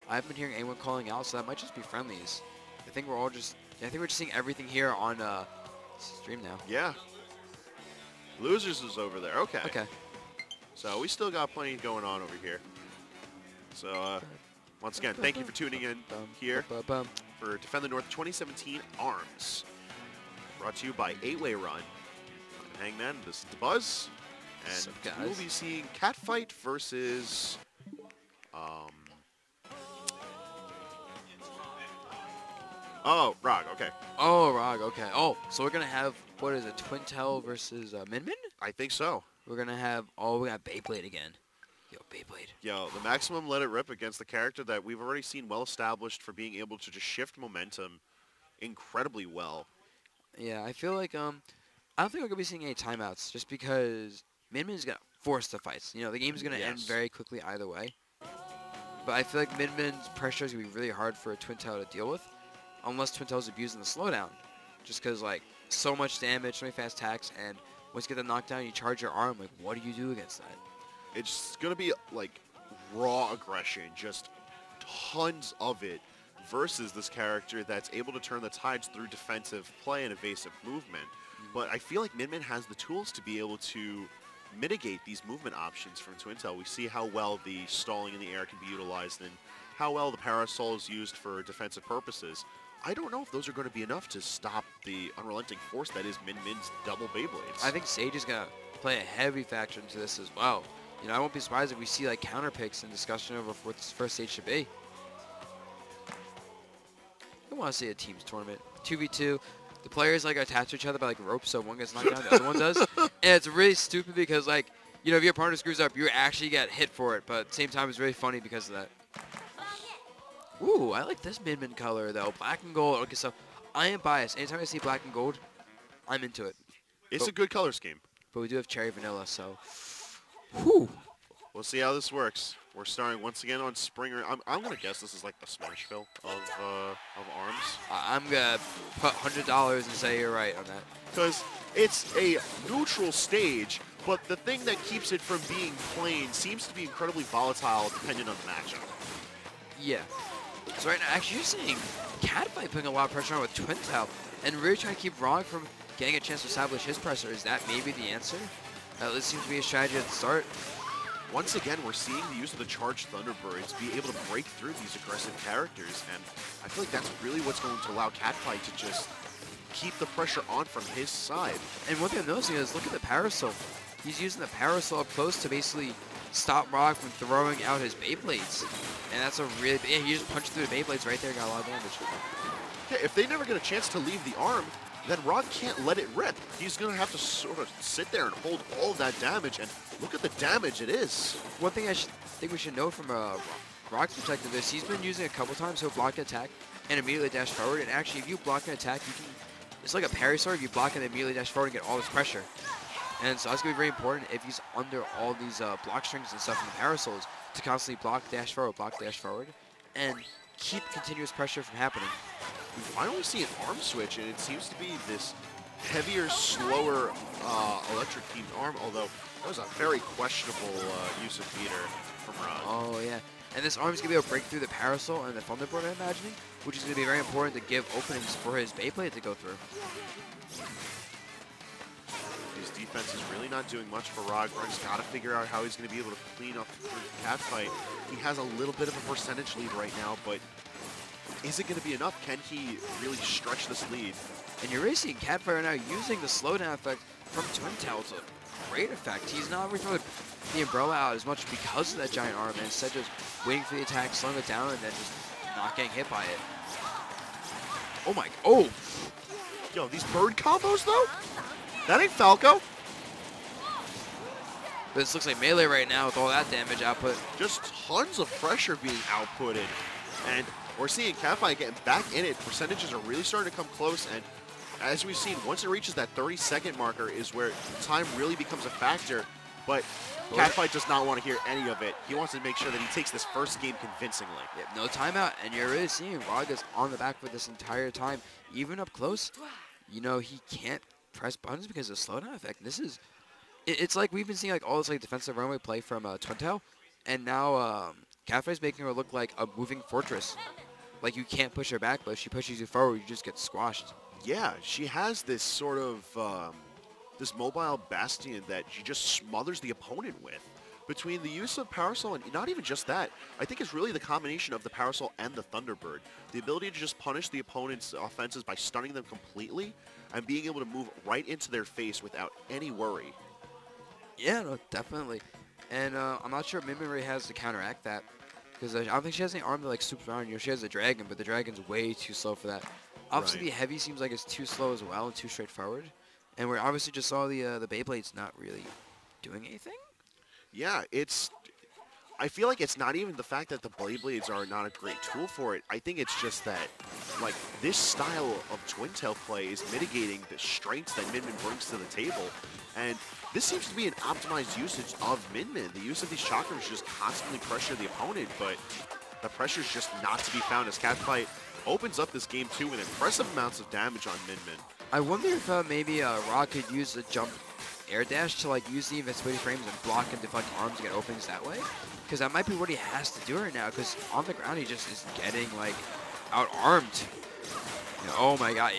I haven't been hearing anyone calling out, so that might just be friendlies. I think we're all just, I think we're just seeing everything here on stream now. Yeah. Losers is over there. Okay. Okay. So we still got plenty going on over here. So once again, thank you for tuning in here for Defend the North 2017 ARMS. Brought to you by 8-Way Run. I'm Hangman, this is the Buzz. And we will be seeing Catfight versus oh, Rog, okay. Oh, Rog, okay. Oh, so we're gonna have, what is it, Twin Tail versus Min Min? I think so. We're gonna have, oh, we got Beyblade again. Yo, Beyblade. Yo, the maximum let it rip against the character that we've already seen well established for being able to just shift momentum incredibly well. Yeah, I feel like, I don't think we're gonna be seeing any timeouts just because Min Min's gonna force the fights. You know, the game's gonna end very quickly either way. But I feel like Min Min's pressure is gonna be really hard for a Twin Tail to deal with. Unless Twin Tail's abusing the slowdown. Just because, like, so much damage, so many fast attacks, and once you get the knockdown, you charge your arm. Like, what do you do against that? It's going to be, like, raw aggression, just tons of it, versus this character that's able to turn the tides through defensive play and evasive movement. But I feel like Min Min has the tools to be able to mitigate these movement options from Twin Tail. We see how well the stalling in the air can be utilized and how well the parasol is used for defensive purposes. I don't know if those are going to be enough to stop the unrelenting force that is Min Min's double Beyblades. I think Sage is going to play a heavy factor into this as well. You know, I won't be surprised if we see, like, counter picks and discussion over what this first stage should be. I want to see a teams tournament. 2v2. The players, like, are attached to each other by, like, ropes, so one gets knocked down, the other one does. And it's really stupid because, like, you know, if your opponent screws up, you actually get hit for it. But at the same time, it's really funny because of that. Ooh, I like this Min Min color, though. Black and gold. Okay, so I am biased. Anytime I see black and gold, I'm into it. It's a good color scheme. But we do have cherry vanilla, so... Whew. We'll see how this works. We're starting once again on Springer. I'm going to guess this is like the Smashville of ARMS. I'm going to put $100 and say you're right on that. Because it's a neutral stage, but the thing that keeps it from being plain seems to be incredibly volatile depending on the matchup. Yeah. So right now, actually, you're seeing Catfight putting a lot of pressure on with Twin Tail and really trying to keep Rog from getting a chance to establish his pressure. Is that maybe the answer? This seems to be a strategy at the start. Once again, we're seeing the use of the charged Thunderbirds be able to break through these aggressive characters, and I feel like that's really what's going to allow Catfight to just keep the pressure on from his side. And one thing I'm noticing is, look at the Parasol. He's using the Parasol up close to basically stop Rog from throwing out his Beyblades. And that's a really big, he just punched through the Beyblades right there, got a lot of damage. Yeah, if they never get a chance to leave the arm, then Rog can't let it rip. He's going to have to sort of sit there and hold all of that damage, and look at the damage it is. One thing I think we should know from Rog's perspective is he's been using a couple times, he'll block an attack and immediately dash forward, and actually if you block an attack, you can, it's like a parry sword, you block and immediately dash forward and get all this pressure. And so that's going to be very important if he's under all these block strings and stuff in the parasols to constantly block, dash forward, and keep continuous pressure from happening. We finally see an arm switch, and it seems to be this heavier, slower electric themed arm, although that was a very questionable use of meter from Rog. Oh, yeah. And this arm is going to be able to break through the parasol and the Thunderbird, I'm imagining, which is going to be very important to give openings for his Beyblade to go through. His defense is really not doing much for Rog. Rog's got to figure out how he's going to be able to clean up the Catfight. He has a little bit of a percentage lead right now, but is it going to be enough? Can he really stretch this lead? And you're really seeing Catfight right now using the slowdown effect from Twin Tail. It's a great effect. He's not really throwing the umbrella out as much because of that giant arm, and instead just waiting for the attack, slowing it down, and then just not getting hit by it. Oh my, oh! Yo, these bird combos though? That ain't Falco. But this looks like melee right now with all that damage output. Just tons of pressure being outputted. And we're seeing Catfight getting back in it. Percentages are really starting to come close, and as we've seen, once it reaches that 30-second marker is where time really becomes a factor. But Catfight does not want to hear any of it. He wants to make sure that he takes this first game convincingly. Yep, no timeout, and you're really seeing Rog is on the back foot this entire time. Even up close, you know, he can't press buttons because of the slowdown effect. This is, it's like we've been seeing like all this like defensive runway play from Twin Tail, and now Catfight's making her look like a moving fortress. Like, you can't push her back, but if she pushes you forward, you just get squashed. Yeah, she has this sort of this mobile bastion that she just smothers the opponent with. Between the use of Parasol and not even just that, I think it's really the combination of the Parasol and the Thunderbird. The ability to just punish the opponent's offenses by stunning them completely and being able to move right into their face without any worry. Yeah, no, definitely. And I'm not sure if Min Min really has to counteract that. Because I don't think she has any arm that like swoops around. You know, she has a dragon, but the dragon's way too slow for that. Obviously, Right. the heavy seems like it's too slow as well and too straightforward. And we obviously just saw the Beyblades not really doing anything. Yeah, I feel like it's not even the fact that the Beyblades are not a great tool for it. I think it's just that, like, this style of twin tail play is mitigating the strengths that Min Min brings to the table. And this seems to be an optimized usage of Min Min. The use of these chakrams just constantly pressure the opponent, but the pressure is just not to be found as Catfight opens up this game 2 with impressive amounts of damage on Min Min. I wonder if maybe Rock could use the jump air dash to like use the invincibility frames and block and deflect arms to get openings that way. Because that might be what he has to do right now. Because on the ground he just is getting like out-armed. You know, oh my god.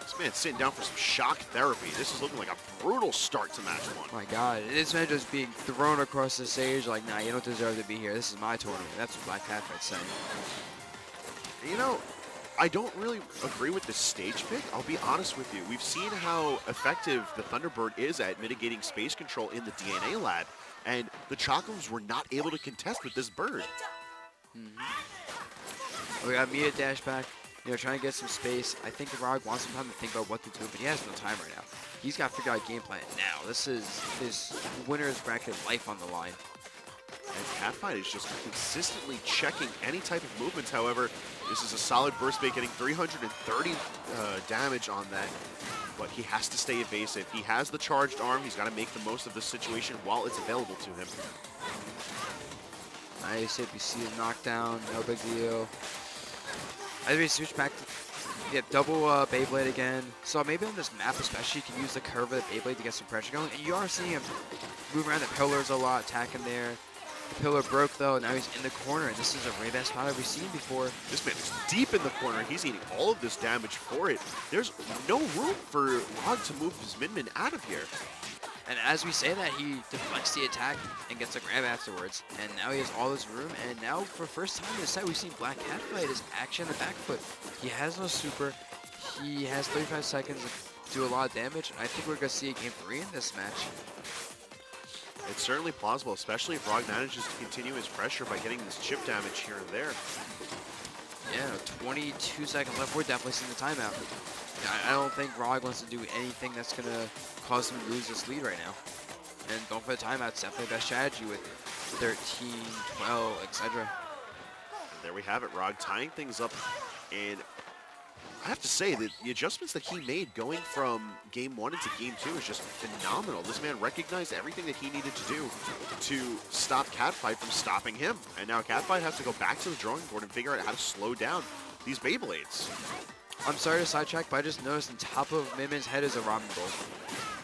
This man's sitting down for some shock therapy. This is looking like a brutal start to match 1. Oh my god. This man just being thrown across the stage like, nah, you don't deserve to be here. This is my tournament. That's what Black Catfight's saying. You know, I don't really agree with this stage pick. I'll be honest with you. We've seen how effective the Thunderbird is at mitigating space control in the DNA lab, and the Chakrams were not able to contest with this bird. We got Mia dash back, you know, trying to get some space. I think Rog wants some time to think about what to do, but he has no time right now. He's got to figure out game plan now. This is his winner's bracket life on the line. And Catfight is just consistently checking any type of movements. However, this is a solid burst bait, getting 330 damage on that. But he has to stay evasive. He has the charged arm. He's got to make the most of this situation while it's available to him. Nice, if you see a knockdown, no big deal. I think we switch back to double Beyblade again. So maybe on this map especially, you can use the curve of the Beyblade to get some pressure going. And you are seeing him move around the pillars a lot, attacking there. The pillar broke though, now he's in the corner, and this is a really best spot I've ever seen before. This man is deep in the corner. He's eating all of this damage for it. There's no room for Rog to move his Min Min out of here. And as we say that, he deflects the attack and gets a grab afterwards. And now he has all this room, and now for the first time in the set, we've seen Black Catfight is actually on the back foot. He has no super. He has 35 seconds to do a lot of damage, and I think we're going to see a game 3 in this match. It's certainly plausible, especially if Rog manages to continue his pressure by getting this chip damage here and there. Yeah, 22 seconds left. We're definitely seeing the timeout. I don't think Rog wants to do anything that's going to cause him to lose this lead right now. And going for the timeout is definitely the best strategy with 13, 12, etc. There we have it, Rog tying things up. And I have to say that the adjustments that he made going from game 1 into game 2 is just phenomenal. This man recognized everything that he needed to do to stop Catfight from stopping him. And now Catfight has to go back to the drawing board and figure out how to slow down these Beyblades. I'm sorry to sidetrack, but I just noticed on top of Min Min's head is a ramen bowl.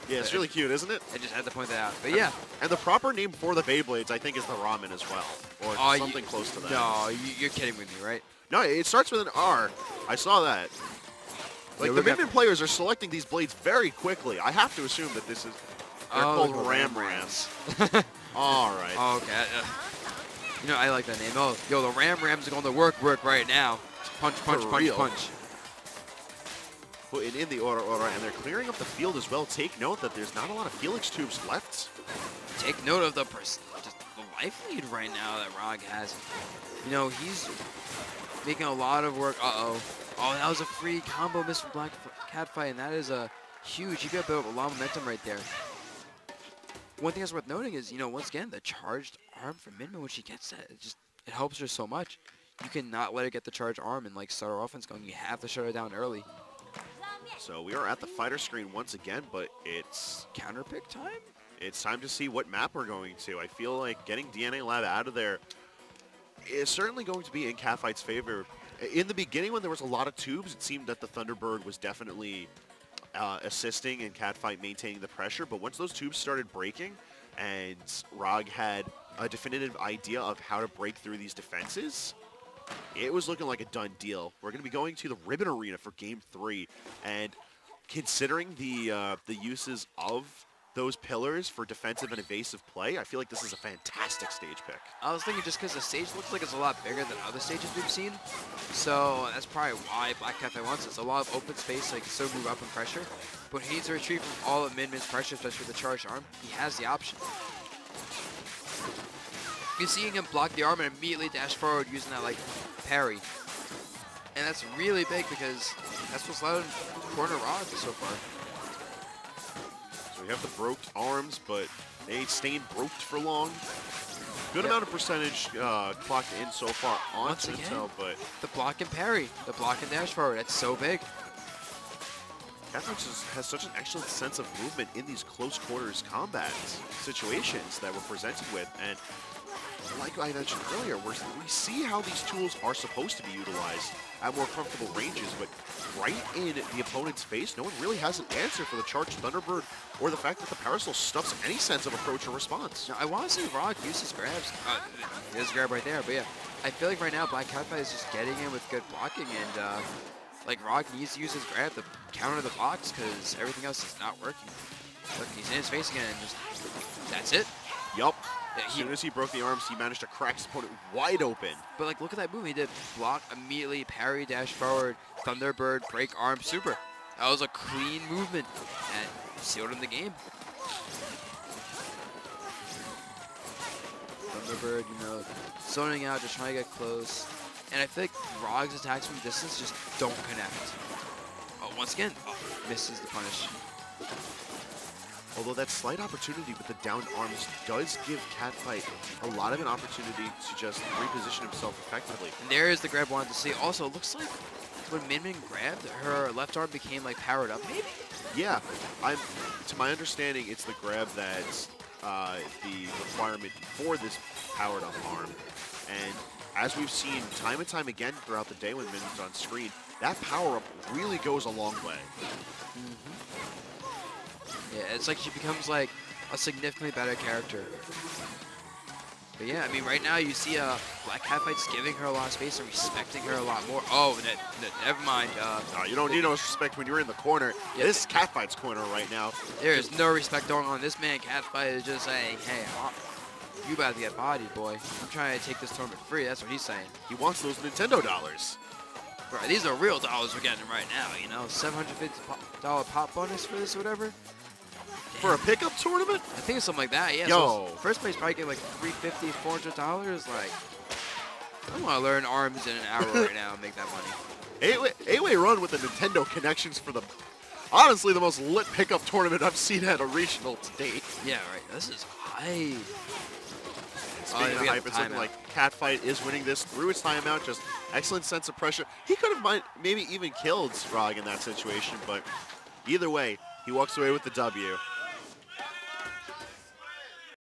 Yeah, it's really cute, isn't it? I just had to point that out. But yeah. And the proper name for the Beyblades, I think, is the ramen as well. Or something close to that. No, you're kidding with me, right? No, it starts with an R. I saw that. Like, the Min Min players are selecting these blades very quickly. I have to assume that this is... They're called Ram Rams. All right. Oh, okay. You know, I like that name. Oh, yo, the Ram Rams are going to work right now. Punch, punch, punch, punch. Putting in the Ora, and they're clearing up the field as well. Take note that there's not a lot of Felix tubes left. Take note of the life lead right now that Rog has. You know, he's making a lot of work. Uh-oh. Oh, that was a free combo miss from Black Catfight, and that is a huge. You got build up a lot of momentum right there. One thing that's worth noting is, you know, once again, the charged arm from Min Min, when she gets that, it helps her so much. You cannot let her get the charged arm and like start her offense going. You have to shut her down early. So we are at the fighter screen once again, but it's counter pick time. It's time to see what map we're going to. I feel like getting DNA Lab out of there is certainly going to be in Catfight's favor. In the beginning, when there was a lot of tubes, it seemed that the Thunderbird was definitely assisting and Catfight maintaining the pressure. But once those tubes started breaking and Rog had a definitive idea of how to break through these defenses, it was looking like a done deal. We're going to be going to the Ribbon Arena for Game 3, and considering the uses of those pillars for defensive and evasive play, I feel like this is a fantastic stage pick. I was thinking just because the stage looks like it's a lot bigger than other stages we've seen, so that's probably why blackcatfight wants it. It's a lot of open space, so he can still move up in pressure, but he needs to retreat from all of Min-Min's pressure, especially with the charged arm. He has the option. You're seeing him block the arm and immediately dash forward using that, like, parry. And that's really big because that's what's allowed in corner rods so far. So we have the broked arms, but they ain't staying broked for long. Good amount of percentage clocked in so far on Intel, but the block and parry, the block and dash forward, that's so big. catfight has such an excellent sense of movement in these close quarters combat situations that we're presented with, and like I mentioned earlier, we see how these tools are supposed to be utilized at more comfortable ranges, but right in the opponent's face, no one really has an answer for the charged Thunderbird or the fact that the Parasol stuffs any sense of approach or response. Now, I want to see Rog use his grabs. There's a grab right there, but yeah, I feel like right now blackcatfight is just getting in with good blocking, and like Rog needs to use his grab to counter the blocks because everything else is not working. Look, he's in his face again, and just that's it. Yup. As soon as he broke the arms, he managed to crack his opponent wide open. But like, look at that move. He did block, immediately parry, dash forward, Thunderbird, break arm, super. That was a clean movement and sealed him the game. Thunderbird, you know, zoning out, just trying to get close. And I feel like Rog's attacks from distance just don't connect. Oh, once again, misses the punish. Although that slight opportunity with the downed arms does give catfight a lot of an opportunity to just reposition himself effectively. And there is the grab I wanted to see. Also, it looks like when Min-Min grabbed, her left arm became like powered up, maybe? Yeah, to my understanding, it's the grab that's the requirement for this powered up arm. And as we've seen time and time again throughout the day when Min-Min's on screen, that power up really goes a long way. Yeah, it's like she becomes like a significantly better character. But yeah, I mean, right now you see blackcatfight's giving her a lot of space and respecting her a lot more. Oh, never mind. No, you don't need no respect when you're in the corner. Yeah, this is catfight's corner right now. There is no respect going on. This man, catfight, is just saying, hey, you about to get bodied, boy. I'm trying to take this tournament free. That's what he's saying. He wants those Nintendo dollars. Right, these are real dollars we're getting right now, you know? $750 pop bonus for this or whatever. For a pickup tournament? I think it's something like that, yeah. Yo. So first place probably get like $350, $400. Like, I want to learn ARMS in an hour right now and make that money. 8-way run with the Nintendo connections for the, honestly, the most lit pickup tournament I've seen at a regional to date. Yeah, right. This is hype. Speaking of hype, it's looking like catfight is winning this through its timeout. Just excellent sense of pressure. He could have maybe even killed Rog in that situation, but either way, he walks away with the W.